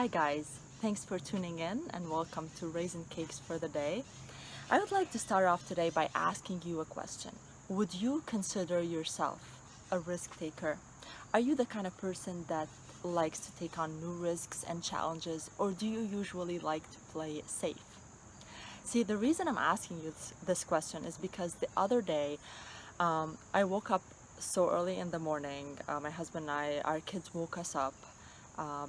Hi guys, thanks for tuning in and welcome to Raisin Cakes for the Day. I would like to start off today by asking you a question. Would you consider yourself a risk taker? Are you the kind of person that likes to take on new risks and challenges, or do you usually like to play it safe? See, the reason I'm asking you this question is because the other day I woke up so early in the morning. My husband and our kids woke us up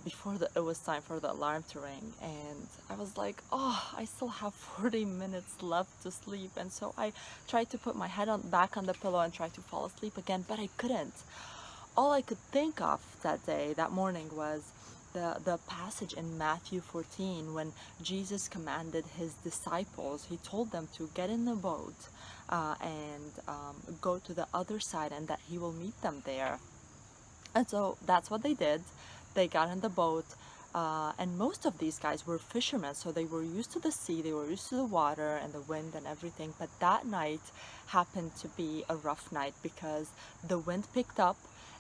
before it was time for the alarm to ring, and I was like, oh, I still have 40 minutes left to sleep. And so I tried to put my head back on the pillow and try to fall asleep again, but I couldn't. All I could think of that morning was the passage in Matthew 14 when Jesus commanded his disciples. He told them to get in the boat and go to the other side, and that he will meet them there. And so that's what they did. They got in the boat, and most of these guys were fishermen, so they were used to the sea, they were used to the water and the wind and everything. But that night happened to be a rough night because the wind picked up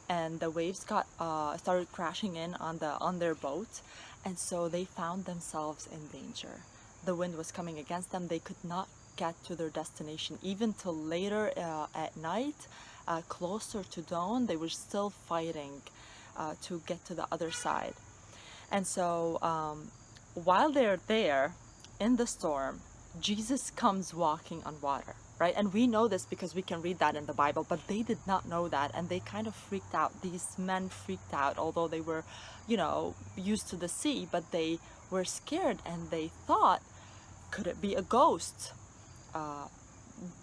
and the waves started crashing in on their boat, and so they found themselves in danger. The wind was coming against them. They could not get to their destination even till later at night. Closer to dawn, they were still fighting to get to the other side. And so while they're there in the storm, Jesus comes walking on water, right? And we know this because we can read that in the Bible, but they did not know that, and they kind of freaked out. These men freaked out, although they were, used to the sea, but they were scared, and they thought, could it be a ghost?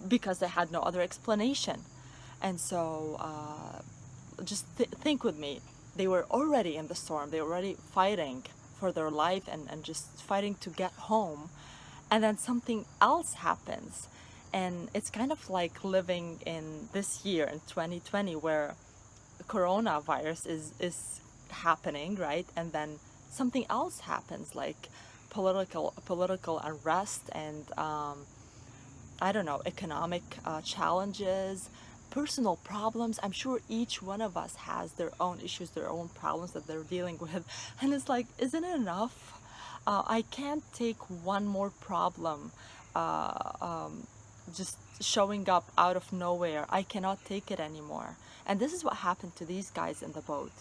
Because they had no other explanation. And so just think with me. They were already in the storm. They were already fighting for their life and just fighting to get home. And then something else happens. And it's kind of like living in this year, in 2020, where coronavirus is happening, right? And then something else happens, like political unrest and I don't know, economic challenges, personal problems. I'm sure each one of us has their own issues, their own problems that they're dealing with. And it's like, isn't it enough? I can't take one more problem just showing up out of nowhere. I cannot take it anymore. And this is what happened to these guys in the boat.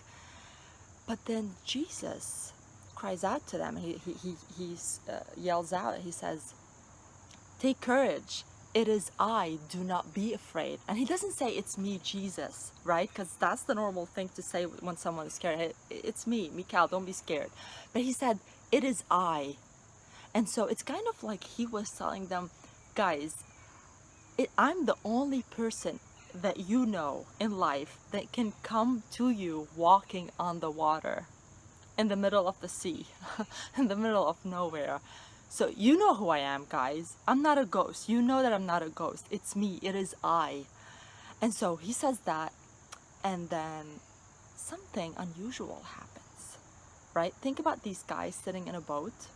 But then Jesus cries out to them. He yells out. He says, "Take courage. It is I, do not be afraid." And he doesn't say, "It's me, Jesus," right? Because that's the normal thing to say when someone is scared. Hey, it's me, Mikhail, don't be scared. But he said, "It is I." And so it's kind of like he was telling them, guys, I'm the only person that you know in life that can come to you walking on the water in the middle of the sea, in the middle of nowhere. So you know who I am, guys. I'm not a ghost. You know that I'm not a ghost. It's me. It is I. And so he says that, and then something unusual happens, right? Think about these guys sitting in a boat,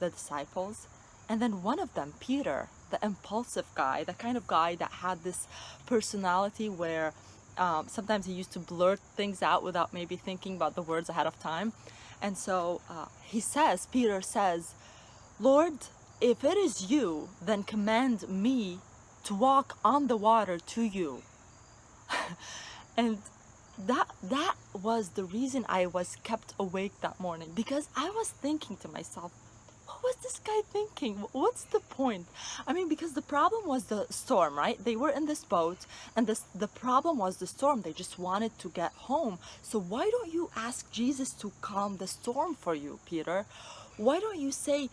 the disciples, and then one of them, Peter, the impulsive guy, the kind of guy that had this personality where sometimes he used to blurt things out without maybe thinking about the words ahead of time. And so Peter says, "Lord, if it is you, then command me to walk on the water to you." And that was the reason I was kept awake that morning, because I was thinking to myself, what was this guy thinking? What's the point? I mean, because the problem was the storm, right? They were in this boat, and the problem was the storm. They just wanted to get home. So why don't you ask Jesus to calm the storm for you, Peter? Why don't you say,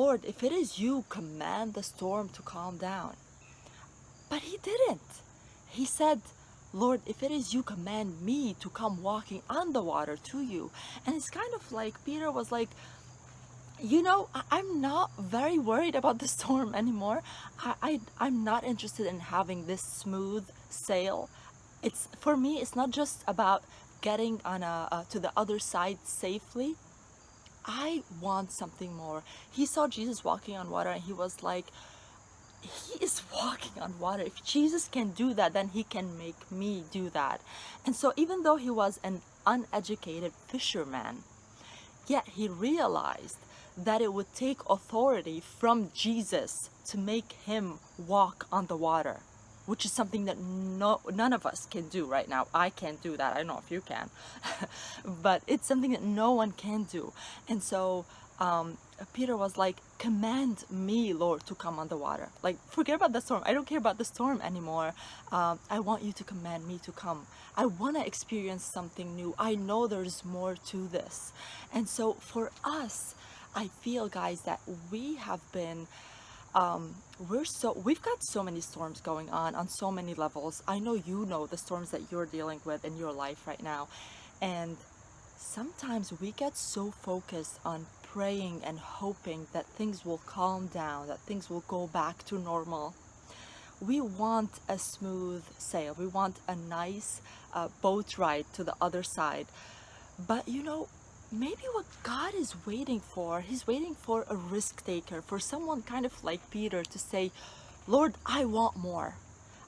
"Lord, if it is you, command the storm to calm down"? But he didn't. He said, "Lord, if it is you, command me to come walking on the water to you." And it's kind of like Peter was like, I'm not very worried about the storm anymore. I'm not interested in having this smooth sail. For me, it's not just about getting on to the other side safely. I want something more. He saw Jesus walking on water, and he was like, he is walking on water. If Jesus can do that, then he can make me do that. And so even though he was an uneducated fisherman, Yet he realized that it would take authority from Jesus to make him walk on the water, which is something that none of us can do right now. I can't do that. I don't know if you can. But it's something that no one can do. And so Peter was like, command me, Lord, to come on the water. Like, forget about the storm. I don't care about the storm anymore. I want you to command me to come. I want to experience something new. I know there's more to this. And so for us, I feel, guys, that we have been we've got so many storms going on so many levels. I know you know the storms that you're dealing with in your life right now. And sometimes we get so focused on praying and hoping that things will calm down, that things will go back to normal. We want a smooth sail. We want a nice boat ride to the other side. But you know, maybe what God is waiting for, he's waiting for a risk taker, for someone kind of like Peter to say, Lord, I want more.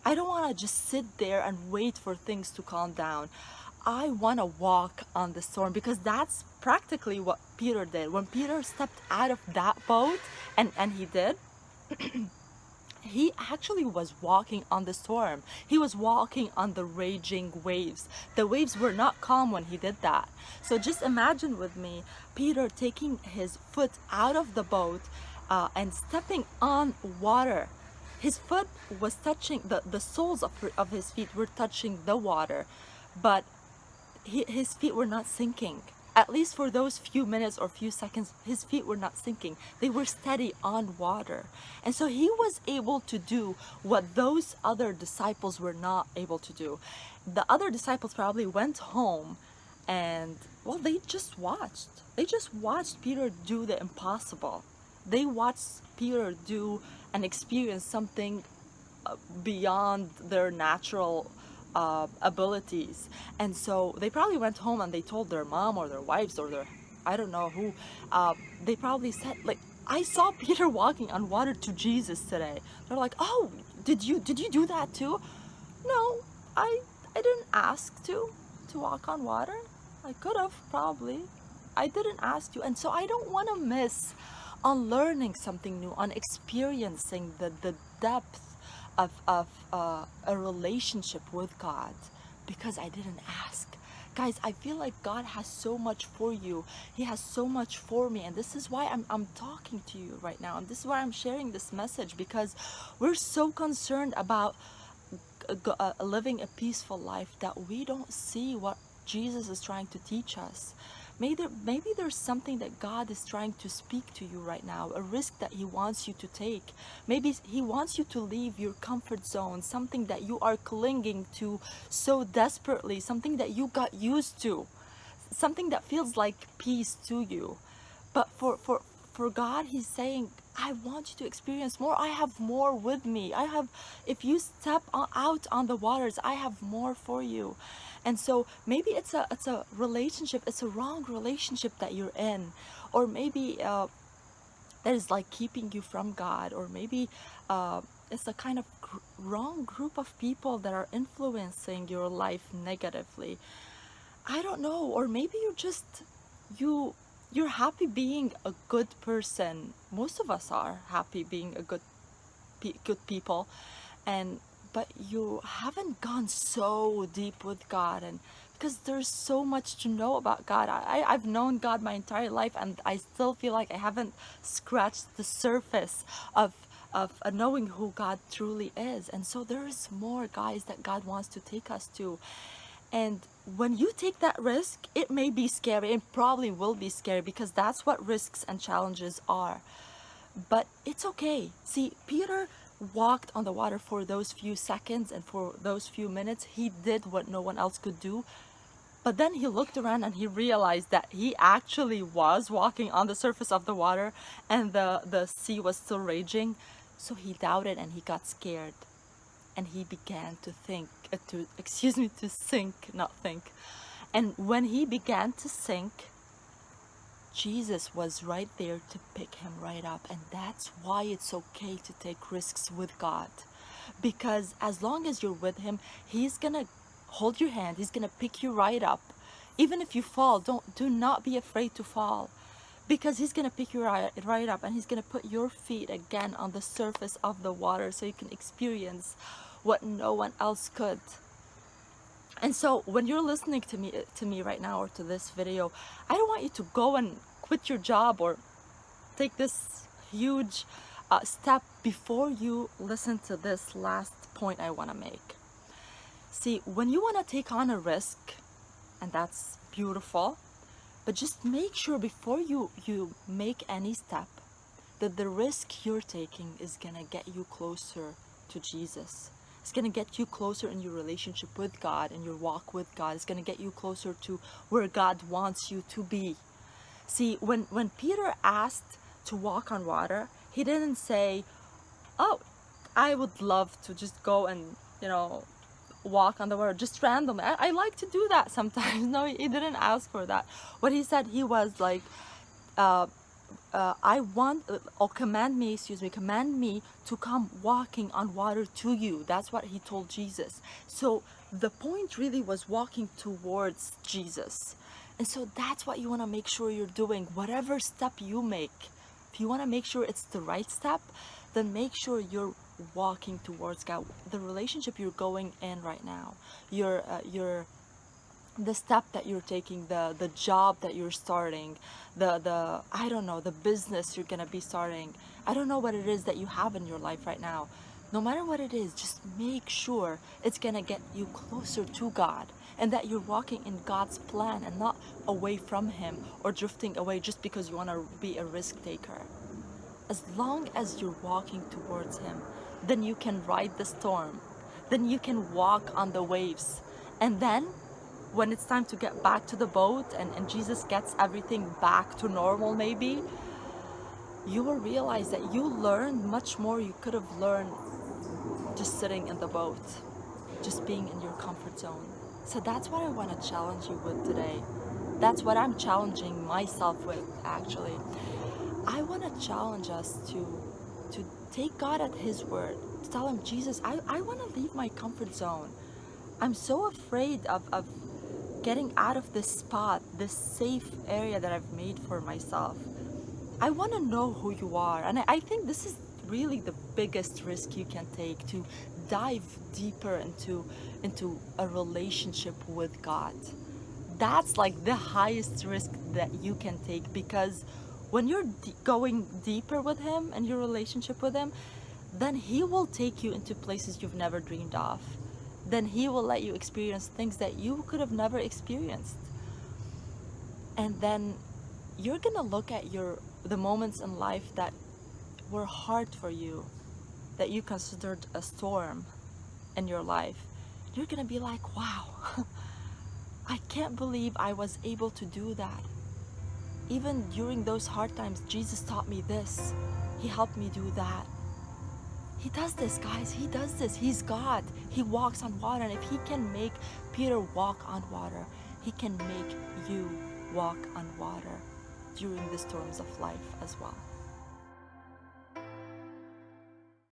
I don't want to just sit there and wait for things to calm down. I want to walk on the storm, because that's practically what Peter did. When Peter stepped out of that boat, and he did, he actually was walking on the storm. He was walking on the raging waves. The waves were not calm when he did that. So just imagine with me, Peter taking his foot out of the boat and stepping on water. His foot was touching, the soles of his feet were touching the water, but his feet were not sinking. At least for those few minutes or few seconds, his feet were not sinking. They were steady on water. And so he was able to do what those other disciples were not able to do. The other disciples probably went home and, well, they just watched. They just watched Peter do the impossible. They watched Peter do and experience something beyond their natural abilities. And so they probably went home and they told their mom or their wives or their, I don't know who, they probably said, like, I saw Peter walking on water to Jesus today. They're like, oh, did you do that too? No, I didn't ask to walk on water. I could have, probably. I didn't ask you. And so I don't want to miss on learning something new, on experiencing the depth of a relationship with God, because I didn't ask. Guys, I feel like God has so much for you. He has so much for me, and this is why I'm talking to you right now, and this is why I'm sharing this message, because we're so concerned about living a peaceful life that we don't see what Jesus is trying to teach us. Maybe there's something that God is trying to speak to you right now, a risk that he wants you to take. Maybe he wants you to leave your comfort zone, something that you are clinging to so desperately, something that you got used to, something that feels like peace to you. But for God, he's saying, I want you to experience more. I have more with me. If you step out on the waters, I have more for you. And so maybe it's a relationship, it's a wrong relationship that you're in, or maybe that is like keeping you from God, or maybe it's a kind of wrong group of people that are influencing your life negatively. I don't know. Or maybe you're happy being a good person. Most of us are happy being a good people, but you haven't gone so deep with God, and because there's so much to know about God. I've known God my entire life, and I still feel like I haven't scratched the surface of knowing who God truly is. And so there is more, guys, that God wants to take us to. And when you take that risk, it may be scary. It probably will be scary, because that's what risks and challenges are. But it's okay. See, Peter walked on the water for those few seconds, and for those few minutes, he did what no one else could do. But then he looked around and he realized that he actually was walking on the surface of the water, and the sea was still raging. So he doubted and he got scared. And he began to sink, not think. And when he began to sink, Jesus was right there to pick him right up. And that's why it's okay to take risks with God. Because as long as you're with him, he's gonna hold your hand, he's gonna pick you right up. Even if you fall, do not be afraid to fall, because he's gonna pick you right up, and he's gonna put your feet again on the surface of the water so you can experience what no one else could. And so when you're listening to me right now, or to this video, I don't want you to go and quit your job or take this huge step before you listen to this last point I want to make. See, when you want to take on a risk, and that's beautiful, but just make sure before you make any step that the risk you're taking is gonna get you closer to Jesus. It's gonna get you closer in your relationship with God and your walk with God. It's gonna get you closer to where God wants you to be. See, when Peter asked to walk on water, he didn't say, "Oh, I would love to just go and, walk on the water just randomly. I like to do that sometimes." No, he didn't ask for that. What he said, he was like, command me to come walking on water to you. That's what he told Jesus. So the point really was walking towards Jesus. And so that's what you want to make sure you're doing. Whatever step you make, if you want to make sure it's the right step, then make sure you're walking towards God. The relationship you're going in right now, the step that you're taking, the job that you're starting, the I don't know, the business you're gonna be starting. I don't know what it is that you have in your life right now. No matter what it is, just make sure it's gonna get you closer to God, and that you're walking in God's plan and not away from Him or drifting away just because you want to be a risk taker. As long as you're walking towards Him, then you can ride the storm, then you can walk on the waves. And then when it's time to get back to the boat, and Jesus gets everything back to normal, maybe you will realize that you learned much more you could have learned just sitting in the boat, just being in your comfort zone. So that's what I want to challenge you with today. That's what I'm challenging myself with, actually. I want to challenge us to take God at His word, to tell Him, "Jesus, I want to leave my comfort zone. I'm so afraid of getting out of this spot, this safe area that I've made for myself. I want to know who you are." And I think this is really the biggest risk you can take, to dive deeper into a relationship with God. That's like the highest risk that you can take, because when you're going deeper with Him and your relationship with Him, then He will take you into places you've never dreamed of. Then He will let you experience things that you could have never experienced. And then you're gonna look at the moments in life that were hard for you, that you considered a storm in your life. You're gonna be like, "Wow, I can't believe I was able to do that. Even during those hard times, Jesus taught me this. He helped me do that." He does this, guys. He does this. He's God. He walks on water. And if He can make Peter walk on water, He can make you walk on water during the storms of life as well.